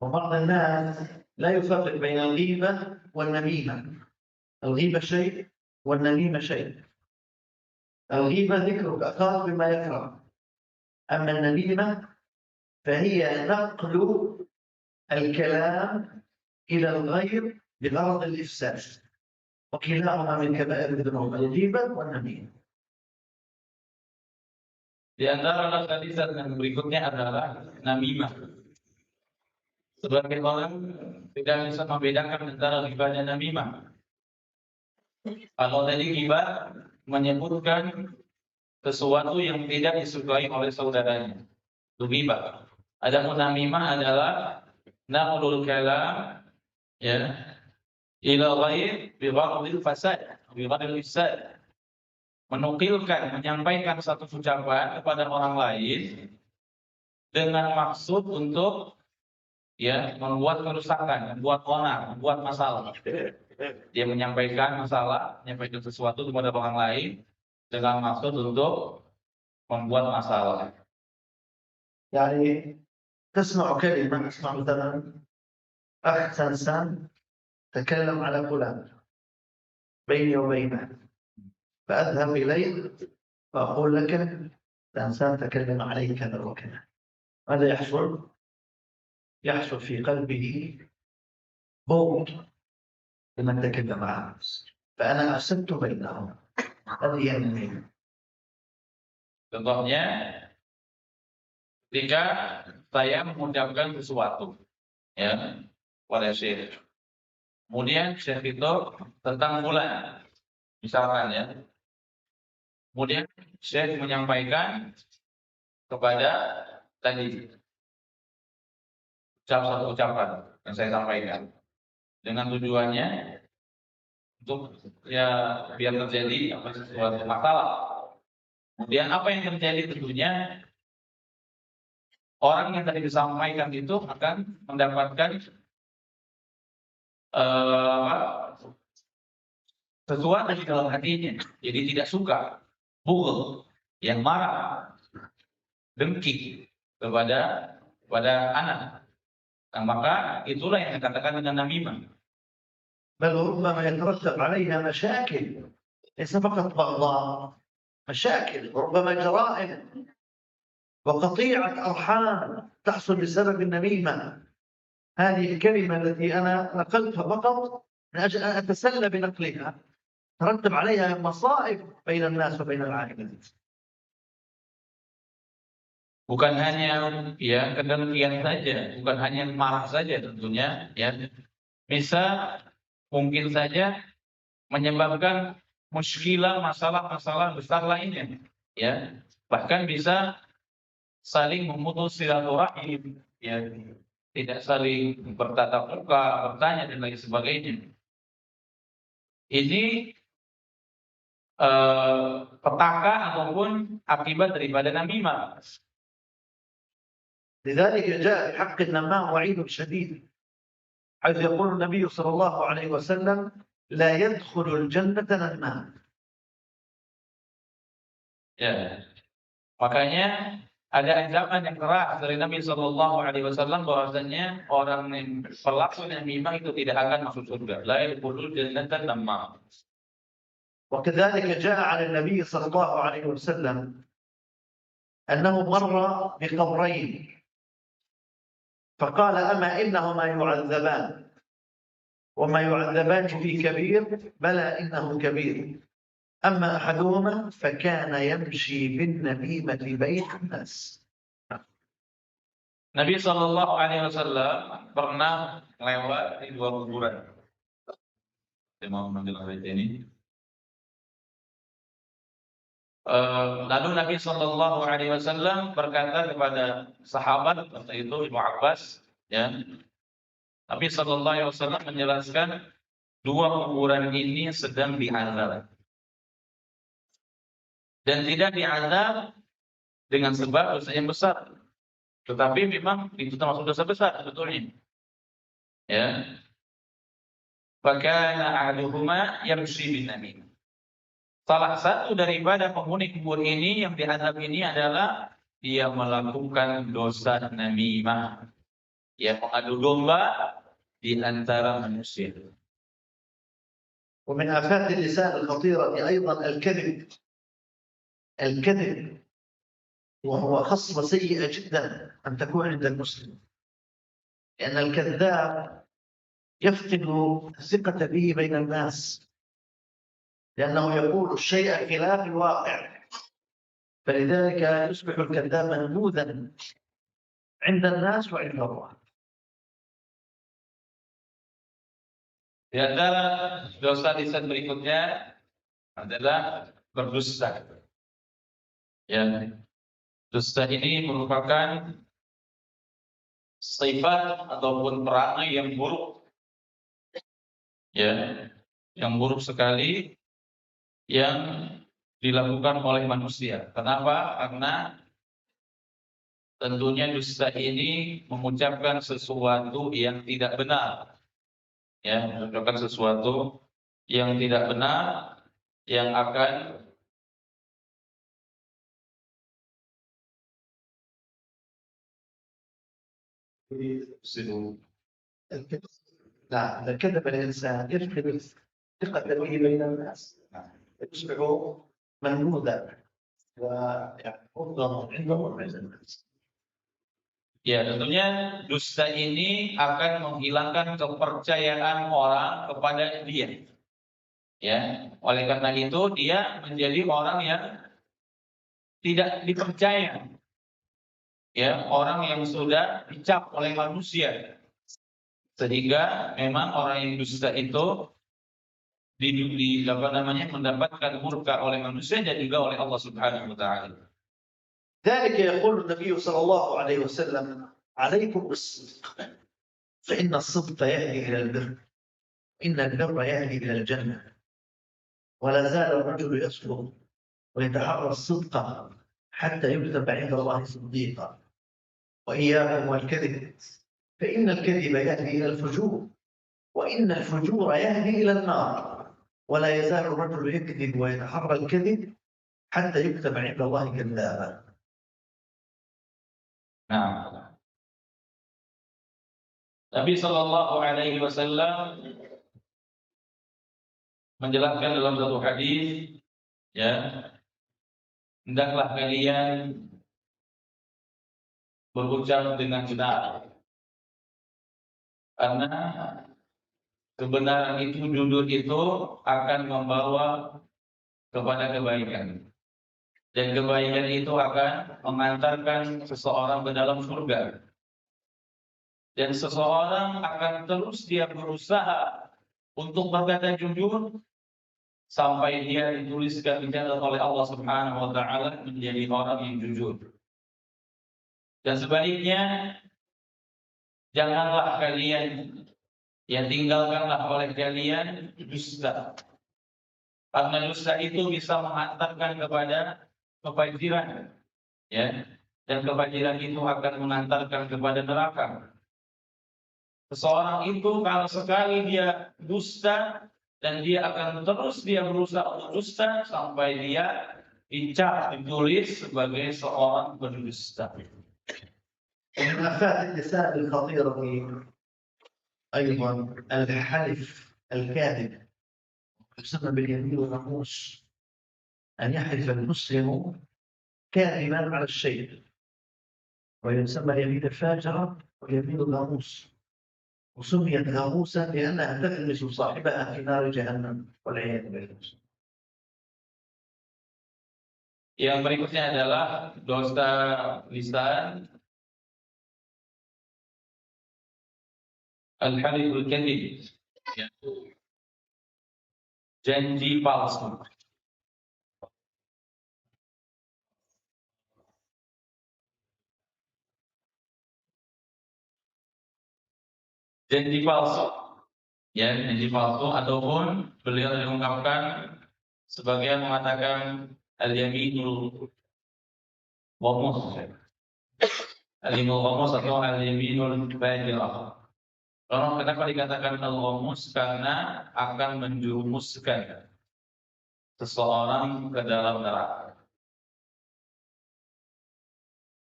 وبعض الناس لا يفرق بين الغيبة والنميمة. الغيبة شيء والنميمة شيء. الغيبة ذكرك أخاك بما يكره، أما النميمة فهي نقل الكلام إلى الغير بغرض الإفساد، وكلاهما من كبائر الذنوب، الغيبة والنميمة. Di antara dosa lisan yang berikutnya adalah namimah. Sebagian orang tidak bisa membedakan antara ghibah dan namimah. Kalau tadi ghibah menyebutkan sesuatu yang tidak disukai oleh saudaranya, itu ghibah. Adapun namimah adalah naqlul kalam ya ila ghair bi gharadil fasad, bi gharadil ifsad. Menukilkan, menyampaikan satu ucapan kepada orang lain dengan maksud untuk ya membuat kerusakan, membuat onar, membuat masalah. Dia menyampaikan masalah, menyampaikan sesuatu kepada orang lain dengan maksud untuk membuat masalah. يعني تسمع كلمة، تسمع مثلا أخ إنسان تكلم على فلان بيني وبينه، فأذهب إليه وأقول لك الإنسان تكلم عليك كذا وكذا، ماذا يحصل؟ يحصل في قلبه بغض لمن تكلم عنه، فأنا أسدت بينهم. هذه هي النميمة. Contohnya, ketika saya mengucapkan sesuatu ya pada syekh, kemudian syekh itu tentang fulan, misalkan ya, kemudian syekh menyampaikan kepada tadi satu ucapan yang saya sampaikan dengan tujuannya untuk ya biar terjadi sesuatu masalah. Kemudian apa yang terjadi tentunya orang yang tadi disampaikan itu akan mendapatkan sesuatu di dalam hatinya, jadi tidak suka, bughl, yang marah, dengki kepada anak. Nah, maka itulah yang dikatakan dengan namimah. بل ربما يترتب عليها مشاكل، ليس فقط بغضاء، مشاكل، ربما جرائم وقطيعة أرحام تحصل بسبب النميمة. هذه الكلمة التي أنا نقلتها فقط من أجل أن أتسلى بنقلها ترتب عليها مصائب بين الناس وبين العائلة. Bukan hanya ya kedengkian saja, bukan hanya marah saja tentunya ya. Bisa mungkin saja menyebabkan muskilah, masalah-masalah besar lainnya ya. Bahkan bisa saling memutus silaturahim ya, tidak saling bertatap muka, bertanya dan lain sebagainya. Ini petaka ataupun akibat daripada namimah. لذلك جاء في حق النمام وعيد شديد، حيث يقول النبي صلى الله عليه وسلم: لا يدخل الجنة نمام. Ya, makanya ada ancaman yang keras dari Nabi Shallallahu Alaihi Wasallam bahwasanya orang yang pelaku namimah itu tidak akan masuk surga. La yadkhulul jannata namam. وكذلك جاء عن النبي صلى الله عليه وسلم أنه مر بقبرين فقال أما إنهما يعذبان وما يعذبان في كبير بلى إنه كبير أما أحدهما فكان يمشي بالنميمة بين الناس. Nabi Shallallahu Alaihi Wasallam pernah lewat di dua kuburan. Saya mau mengambil ayat ini. Lalu Nabi Shallallahu Alaihi Wasallam berkata kepada sahabat waktu itu Ibnu Abbas, ya, Nabi Shallallahu Alaihi Wasallam menjelaskan dua kuburan ini sedang diazab dan tidak diazab dengan sebab dosa yang besar, tetapi memang itu termasuk dosa besar sebetulnya. Ya, fakana ahaduhuma yamshi bin namimah. Salah satu daripada penghuni kubur ini yang diazab ini adalah dia melakukan dosa namimah, ya, mengadu domba di antara manusia. ومن آفات اللسان الخطيرة أيضا الكذب وهو خصلة سيئة جدا أن تكون عند المسلم، لأن الكذاب يفقد الثقة به بين الناس لأنه يقول الشيء خلاف الواقع، فلذلك يصبح الكذاب منبوذا عند الناس وعند الله. Di antara dosa lisan berikutnya adalah berdusta. Ya, dusta ini merupakan sifat ataupun perangai yang buruk, ya, yang buruk sekali yang dilakukan oleh manusia. Kenapa? Karena tentunya dusta ini mengucapkan sesuatu yang tidak benar, ya, mengucapkan sesuatu yang tidak benar yang akan نعم، إذا كذب الإنسان يفقد الثقة به بين الناس، يصبح منبوذا ويعني مبغضا عنده وعند الناس. Ya, tentunya dusta ini akan menghilangkan kepercayaan orang kepada dia. Ya, oleh karena itu dia menjadi orang yang tidak dipercaya. Ya, orang yang sudah dicap oleh manusia. Sehingga memang orang yang dusta itu mendapatkan murka oleh manusia dan juga oleh Allah Subhanahu wa taala. ذلك يقول النبي صلى الله عليه وسلم عليكم بالصدق فإن الصدق يهدي إلى البر إن البر يهدي إلى الجنة ولا زال الرجل يصدق ويتحرى الصدق حتى يكتب عند الله صديقا وإياكم والكذب فإن الكذب يهدي إلى الفجور وإن الفجور يهدي إلى النار ولا يزال الرجل يكذب ويتحرى الكذب حتى يكتب عند الله كذابا. Nah, Nabi Shallallahu Alaihi Wasallam menjelaskan dalam satu hadis, ya, hendaklah kalian berucap dengan benar, karena kebenaran itu, jujur itu akan membawa kepada kebaikan. Dan kebaikan itu akan mengantarkan seseorang ke dalam surga. Dan seseorang akan terus dia berusaha untuk berkata jujur sampai dia dituliskan dicatat oleh Allah Subhanahu wa taala menjadi orang yang jujur. Dan sebaliknya, janganlah kalian, ya, tinggalkanlah oleh kalian dusta. Karena dusta itu bisa mengantarkan kepada kefajiran, ya, dan kefajiran itu akan mengantarkan kepada neraka. Seseorang itu kalau sekali dia dusta dan dia akan terus dia berusaha untuk dusta sampai dia dicap, ditulis sebagai seorang pendusta. ومن آفات اللسان الخطيرة أيضا الحلف الكاذب يسمى باليمين الغموس، أن يحلف المسلم كاذبا على الشيء، ويسمى اليمين الفاجرة واليمين الغموس، وسميت غموسا لأنها تغمس صاحبها في نار جهنم والعياذ بالله. Yang berikutnya adalah dosa lisan, al-haliful kadhib, yaitu janji palsu. Janji palsu, ya, janji palsu, ataupun beliau mengungkapkan sebagian mengatakan al-yaminul ghamus, al-yaminul ghamus atau al-yaminul fajirah. Kenapa dikatakan al-ghamus? Karena akan menjerumuskan seseorang ke dalam neraka.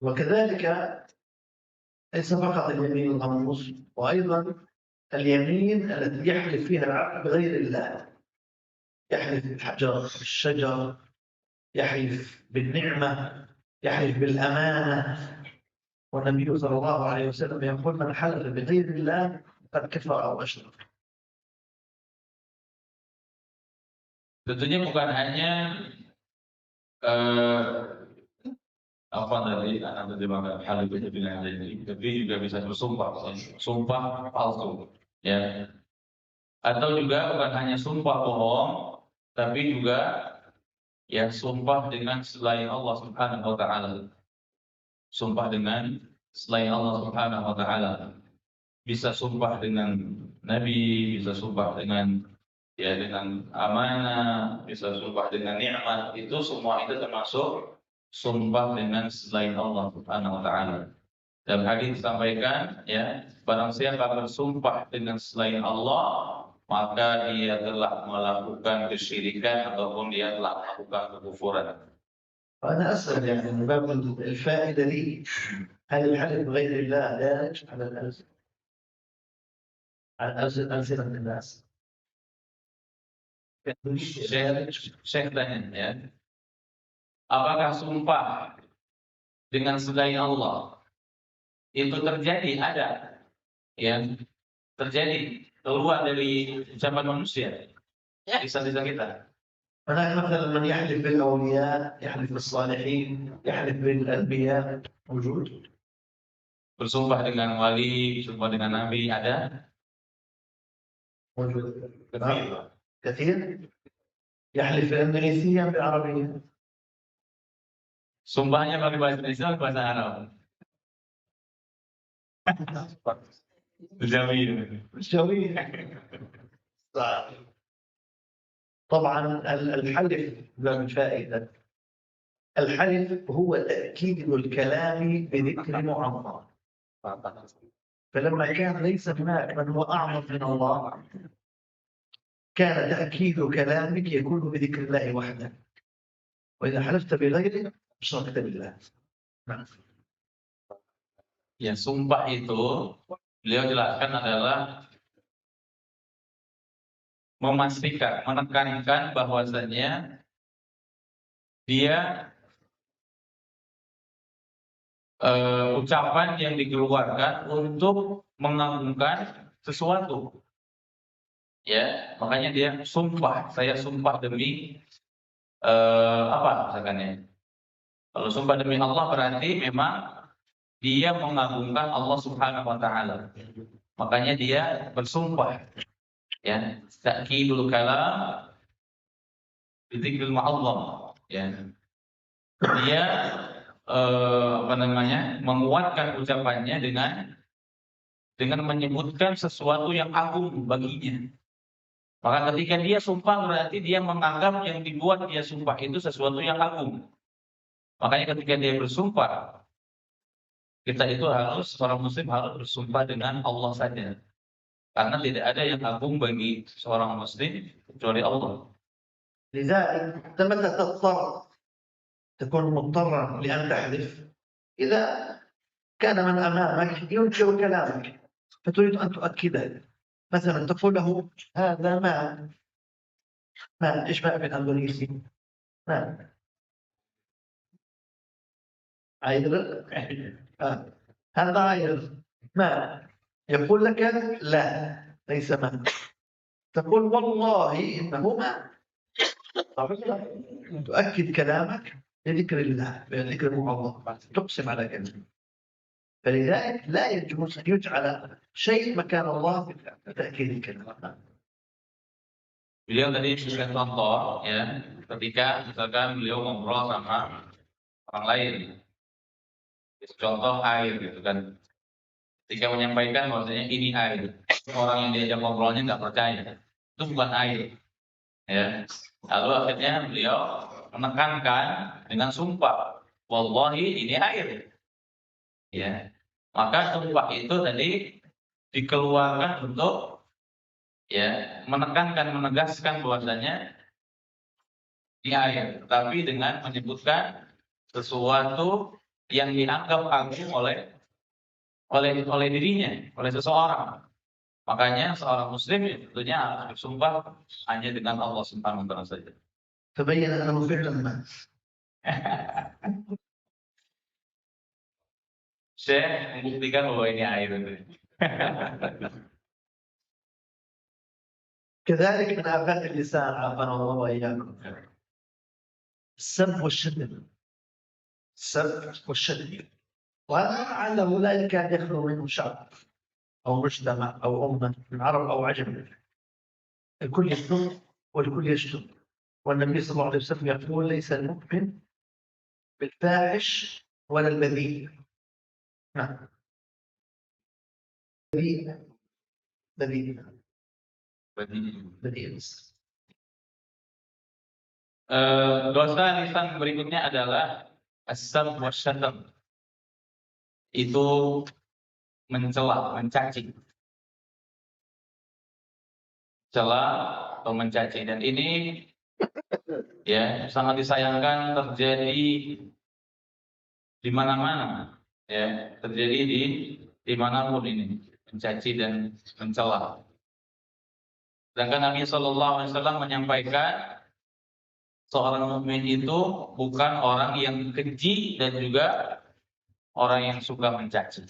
وكذلك ليس فقط اليمين الغموس، وأيضا اليمين التي يحلف فيها العبد بغير الله، يحلف بالحجر، بالشجر، يحلف بالنعمة، يحلف بالأمانة. والنبي صلى الله عليه وسلم يقول من حلف بغير الله قد كفر أو أشرك. Tentunya bukan hanya apa tadi anak terjemahkan halif dengan janji, tapi juga bisa bersumpah, sumpah palsu, ya. Atau juga bukan hanya sumpah bohong, tapi juga ya sumpah dengan selain Allah Subhanahu wa taala. Sumpah dengan selain Allah Subhanahu wa taala. Bisa sumpah dengan nabi, bisa sumpah dengan dengan amanah, bisa sumpah dengan nikmat. Itu semua itu termasuk sumpah dengan selain Allah Subhanahu wa taala. Dalam hadis disampaikan, ya, barang siapa bersumpah dengan selain Allah, maka dia telah melakukan kesyirikan ataupun dia telah melakukan kekufuran. وأنا أسأل يعني من باب الفائدة لي، هل الحلف بغير الله دارج على الألسنة؟ على ألسنة الناس؟ Syekh tanya, ya, apakah sumpah dengan selain Allah itu terjadi? Ada, ya, terjadi keluar dari ucapan manusia, lisan-lisan kita. هناك مثلا من يحلف بالأولياء، يحلف بالصالحين، يحلف بالأنبياء، موجود. Bersumpah dengan wali, bersumpah dengan nabi, ada. موجود كثير. يحلف بالإندونيسية بالعربية. Sumpahnya pakai bahasa Indonesia atau bahasa Arab? الجوية. طبعا الحلف له فائدة. الحلف هو تأكيد الكلام بذكر معظم، فلما كان ليس هناك من هو أعظم من الله كان تأكيد كلامك يكون بذكر الله وحده، وإذا حلفت بغيره أشركت بالله. Ya, sumpah itu beliau jelaskan adalah memastikan, menekankan bahwasannya dia ucapan yang dikeluarkan untuk mengagungkan sesuatu. Ya, makanya dia sumpah, saya sumpah demi apa misalkan ya. Kalau sumpah demi Allah berarti memang dia mengagungkan Allah Subhanahu wa taala. Makanya dia bersumpah. Ya, ta'kidul kalam bidzikril mu'azzam. Ya. Dia menguatkan ucapannya dengan menyebutkan sesuatu yang agung baginya. Maka ketika dia sumpah berarti dia menganggap yang dibuat dia sumpah itu sesuatu yang agung. Makanya ketika dia bersumpah, kita itu seorang muslim harus bersumpah dengan Allah saja. Karena tidak ada yang agung bagi seorang muslim kecuali Allah. لذلك متى تضطر تكون مضطرا لأن تحلف إذا كان من أمامك ينكر كلامك فتريد أن تؤكده، مثلا تقول له هذا ماء. إيش ماء بالأندونيسي؟ ماء عير. هذا عير ماء. يقول لك لا ليس ماء، تقول والله إنه ماء. تؤكد كلامك بذكر الله، بذكر الله، تقسم على كلمة. فلذلك لا يجوز أن يجعل شيء مكان الله في تأكيد الكلمة. Beliau tadi memberikan contoh ya, ketika misalkan beliau ngobrol sama orang lain, contoh air gitu kan, ketika menyampaikan bahwasanya ini air, orang yang diajak ngobrolnya nggak percaya, itu bukan air, ya. Lalu akhirnya beliau menekankan dengan sumpah, wallahi ini air, ya. Maka sumpah itu tadi dikeluarkan untuk ya menekankan, menegaskan bahwasanya ini air, tapi dengan menyebutkan sesuatu yang dianggap agung oleh dirinya, oleh seseorang. Makanya seorang muslim tentunya harus bersumpah hanya dengan Allah Subhanahu wa taala saja. تبين أنه فعلا ماء. Syekh membuktikan bahwa ini air. كذلك من آفات اللسان عافانا الله وإياكم السب والشتم. السب والشتم، وهذا لعله لا يكاد يخلو منه شعب أو مجتمع أو أمة من عرب أو عجم، الكل يشتم والكل يشتم. والنبي صلى الله عليه وسلم يقول ليس المؤمن بالفاحش ولا البذيء. نعم، بذيء. Dosa lisan berikutnya adalah as-sab wa syatam. Itu mencela, mencaci. Cela atau mencaci, dan ini ya sangat disayangkan terjadi di mana-mana, ya, terjadi di manapun ini, mencaci dan mencela. Sedangkan Nabi Shallallahu Alaihi Wasallam menyampaikan seorang mukmin itu bukan orang yang keji dan juga orang yang suka mencaci.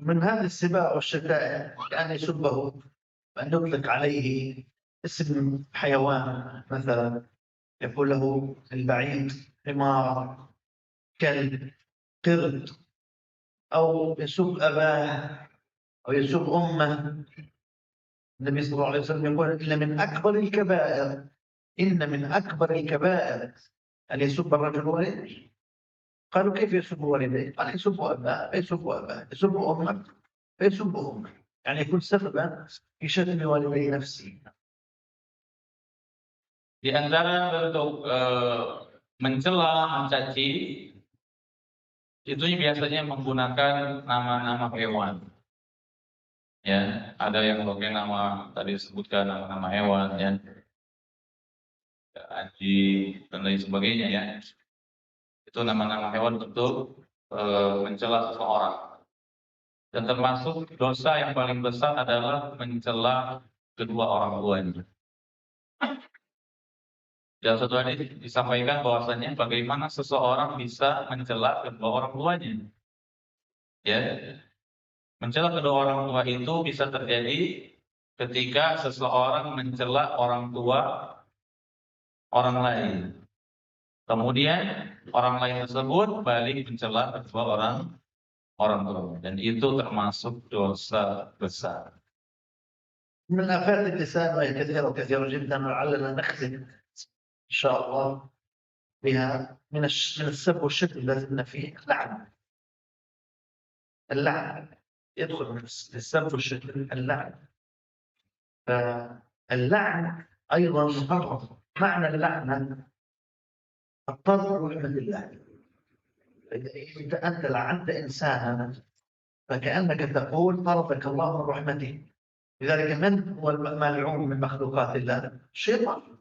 من هذه السباع والشتائم كأن يسبه، أن يطلق عليه اسم حيوان مثلا، يقول له البعيد، حمار، كلب، قرد، أو يسب أباه أو يسب أمه. النبي صلى الله عليه وسلم يقول إن من أكبر الكبائر، إن من أكبر الكبائر أن يسب الرجل والديه. قالوا كيف يسب والديه؟ قال يسب أباه فيسب أباه، يسب أمه فيسب أمه، يعني يكون سببا في شتم والدي نفسه. Di antara bentuk mencela, mencaci, itu biasanya menggunakan nama-nama hewan. Ya, ada yang pakai nama tadi disebutkan nama-nama hewan, ya, anjing dan lain sebagainya, ya. Itu nama-nama hewan untuk mencela seseorang. Dan termasuk dosa yang paling besar adalah mencela kedua orang tuanya. Dalam satu hadis disampaikan bahwasanya bagaimana seseorang bisa mencela kedua orang tuanya. Ya, mencela kedua orang tua itu bisa terjadi ketika seseorang mencela orang tua orang lain. Kemudian orang lain tersebut balik mencela kedua orang tua, dan itu termasuk dosa besar. من آفات اللسان وهي كثيرة وكثيرة جدا، ولعلنا نختم إن شاء الله بها. من السب والشتم الذين فيه اللعن يدخل من السب والشتم اللعن. فاللعن أيضا محرم. معنى اللعنة الطرد رحمة الله. إذا أنت لعنت إنسانا فكأنك تقول طردك الله من رحمته. لذلك من هو الملعون من مخلوقات الله؟ الشيطان.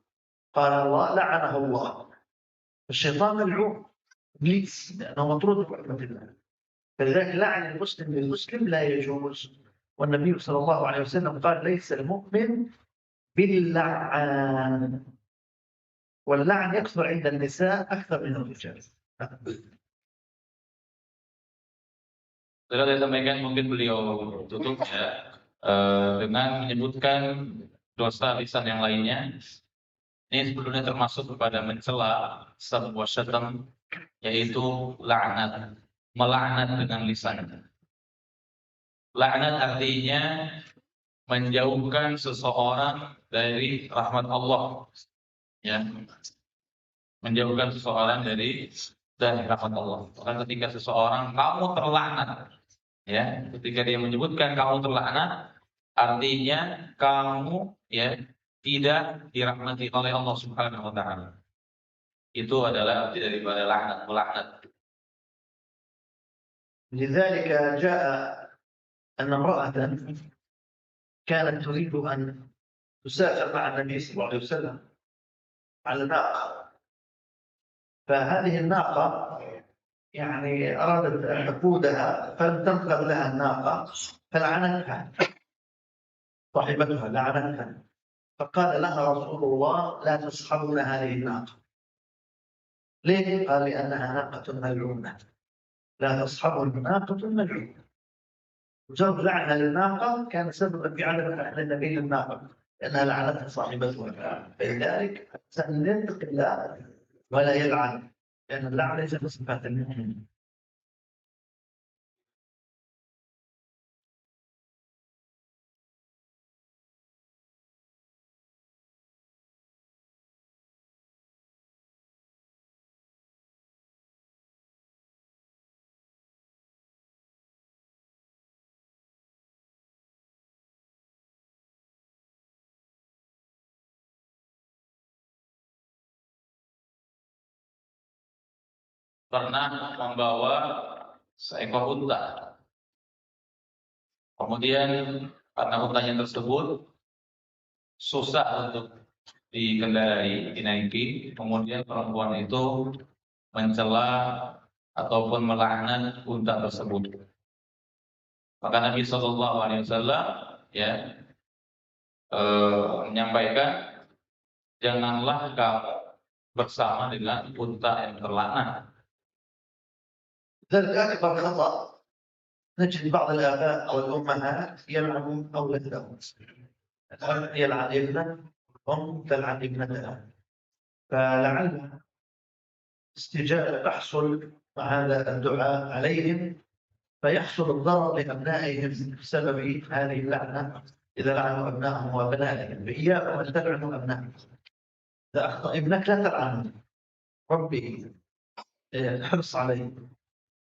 قال الله لعنه الله. الشيطان ملعون إبليس لأنه مطرود من رحمة الله، فلذلك لعن المسلم للمسلم لا يجوز. والنبي صلى الله عليه وسلم قال ليس المؤمن باللعان، واللعن يكثر عند النساء أكثر من الرجال. Sudah saya sampaikan, mungkin beliau tutup ya dengan menyebutkan dosa lisan yang lainnya. Ini sebetulnya termasuk kepada mencela sebuah syaitan, yaitu laknat, melaknat dengan lisan. Laknat artinya menjauhkan seseorang dari rahmat Allah, ya, menjauhkan seseorang dari rahmat Allah. Karena ketika seseorang kamu terlaknat, ya, ketika dia menyebutkan kamu terlaknat, artinya kamu, ya, tidak dirahmati oleh Allah Subhanahu wa taala. Itu adalah arti daripada laknat, melaknat. لذلك جاء أن امرأة كانت تريد أن تسافر مع النبي صلى الله عليه وسلم على ناقة، فهذه الناقة يعني أرادت أن تقودها فلم تنقذ لها الناقة فلعنتها صاحبتها، لعنتها، فقال لها رسول الله لا تصحبن هذه الناقة. ليه؟ قال لأنها ناقة ملعونة، لا تصحبن ناقة ملعونة. وزوج لعنها للناقة كان سببا في عدم لعن النبي للناقة لأنها لعنتها صاحبتها. فلذلك الإنسان يتقي الله ولا يلعن، لأن اللعن ليس من صفات المؤمن. Pernah membawa seekor unta. Kemudian karena untanya tersebut susah untuk dikendarai, dinaiki, kemudian perempuan itu mencela ataupun melaknat unta tersebut. Maka Nabi Shallallahu Alaihi Wasallam, ya, menyampaikan, janganlah kamu bersama dengan unta yang terlaknat. ذلك أكبر خطأ نجد بعض الآباء أو الأمهات يلعنون أولادهم، الأب يلعن ابنه، الأم تلعن ابنتها، فلعل استجابة تحصل مع هذا الدعاء عليهم فيحصل الضرر لأبنائهم بسبب هذه اللعنة إذا لعنوا أبنائهم وبناتهم. فإياكم أن تلعنوا أبنائكم. إذا أخطأ ابنك لا تلعنه، ربه، حرص عليه،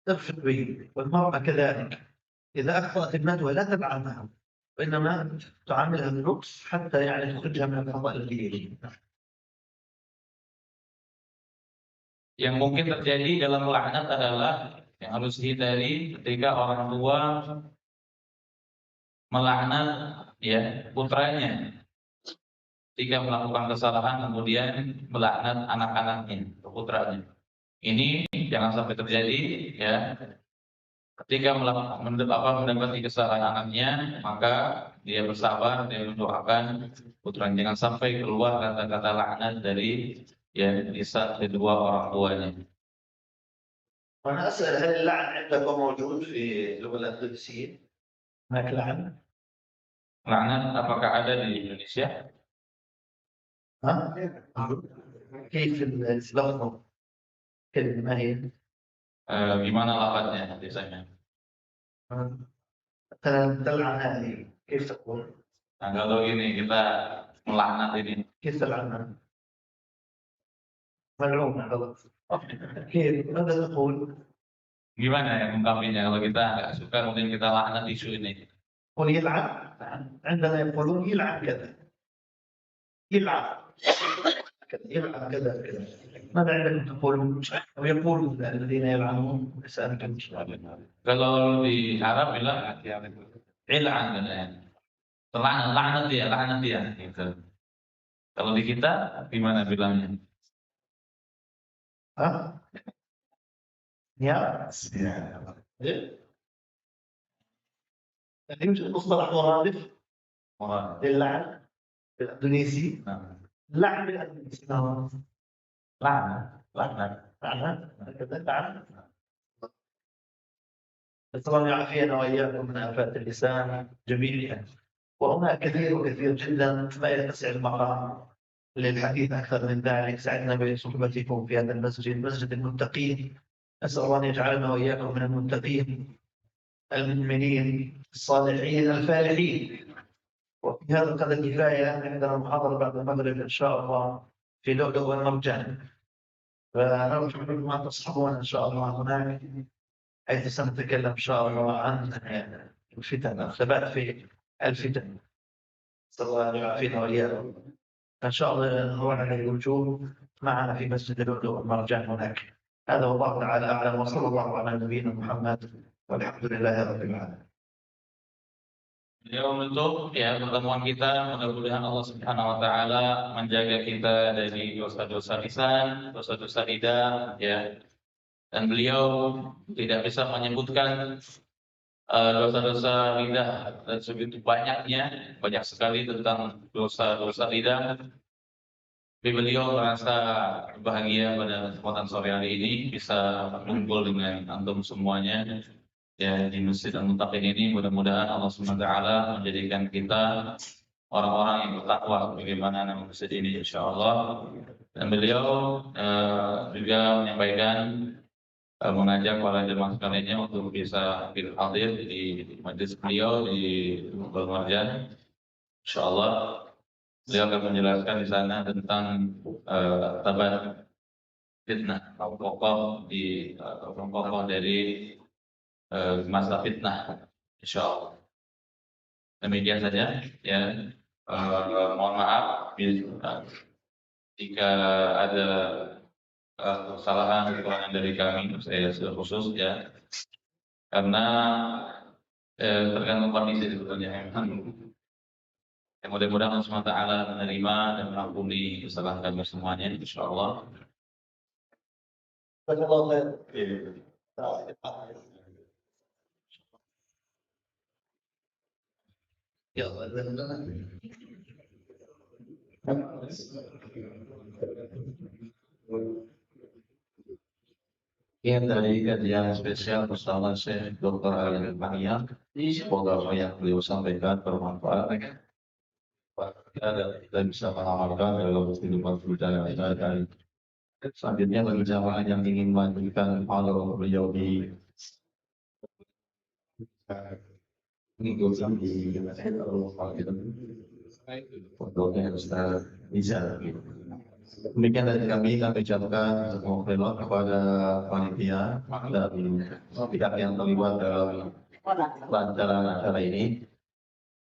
ارفق به. والمرأة كذلك إذا أخطأت ابنتها لا تلعنها، وإنما تعاملها باللطف حتى يعني تخرجها من الخطأ الذي. Yang mungkin terjadi dalam laknat adalah yang harus dihindari ketika orang tua melaknat, ya, putranya ketika melakukan kesalahan kemudian melaknat anak-anaknya, putranya. Ini jangan sampai terjadi, ya. Ketika mendapati kesalahan anaknya, maka dia bersabar, dia mendoakan putranya. Jangan sampai keluar kata-kata laknat dari, ya, lisan kedua orang tuanya. وأنا أسأل هل اللعن عندكم موجود في اللغة الأندلسية؟ هناك لعن؟ Laknat apakah ada di Indonesia? ها؟ كيف اللفظ؟ كلمة ما هي؟ Gimana lafadznya biasanya? مثلا تلعن هذه كيف تقول؟ Nah, kalau ini kita melaknat ini, كيف تلعنها؟ ملعونة غلط. كيف؟ ماذا تقول؟ gimana ya mengungkapinya kalau kita nggak suka kemudian kita laknat isu ini? قل يلعن. عندنا يقولون يلعن كذا، يلعن كذا، يلعن كذا كذا. ماذا عندكم تقولون؟ أو يقول الذين يلعنون لسانك Kalau di Arab bilang il'an katanya. Laknat dia gitu. Kalau di kita gimana bilangnya? ها؟ يا يوجد مصطلح مرادف للعن بالإندونيسي. لعن بالإندونيسي لعنة هكذا لعنة. نسأل الله يعافينا وإياكم من آفات اللسان جميعا. وهناك كثير جدا ما يتسع المقام للحديث أكثر من ذلك. سعدنا بصحبتكم في هذا المسجد، مسجد المتقين. أسأل الله أن يجعلنا وإياكم من المتقين المؤمنين الصالحين الفالحين. وفي هذا القدر كفاية. عندنا محاضرة بعد المغرب إن شاء الله في لؤلؤ والمرجان، فنرجو منكم أن تصحبونا إن شاء الله هناك، حيث سنتكلم إن شاء الله عن الفتن، الثبات في الفتن. نسأل الله أن يعافينا وإياكم. إن شاء الله نروح على الوجوه معنا في مسجد اللؤلؤ والمرجان هناك. هذا والله تعالى أعلم، وصلى الله على نبينا محمد والحمد لله رب العالمين. Beliau menutup ya pertemuan kita, mudah-mudahan Allah Subhanahu wa taala menjaga kita dari dosa-dosa lisan, dosa-dosa lidah ya. Dan beliau tidak bisa menyebutkan dosa-dosa lidah dan sebegitu banyaknya, banyak sekali tentang dosa-dosa lidah. Tapi beliau merasa bahagia pada kesempatan sore hari ini bisa berkumpul dengan antum semuanya ya di Masjid Al-Muttaqin ini. Mudah-mudahan Allah SWT menjadikan kita orang-orang yang bertakwa bagaimana nama masjid ini insyaallah. Dan beliau juga menyampaikan mengajak para jemaah sekaliannya untuk bisa hadir di majelis beliau di Al-Marjan. Insyaallah beliau akan menjelaskan di sana tentang tabat fitnah, pokok dari masa fitnah, insyaallah. Demikian saja ya. Mohon maaf jika ada kesalahan kekurangan dari kami, saya sudah khusus ya, karena tergantung kondisi sebetulnya. Mudah-mudahan Allah SWT menerima dan mengampuni kesalahan kami semuanya, insyaallah. Ya, Ini dari kajian spesial bersama Syekh Dr. Ali Al-Bahiyah. Semoga apa yang beliau sampaikan bermanfaat. Kita bisa mengamalkan dalam kehidupan budaya kita. Dan selanjutnya bagi jamaah yang ingin melanjutkan alur beliau di mengikuti di pondoknya Ustaz Rizal. Demikian dari kami ucapkan terima kepada panitia dan pihak yang terlibat dalam pelancaran acara ini,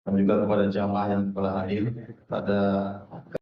dan juga kepada jamaah yang telah hadir pada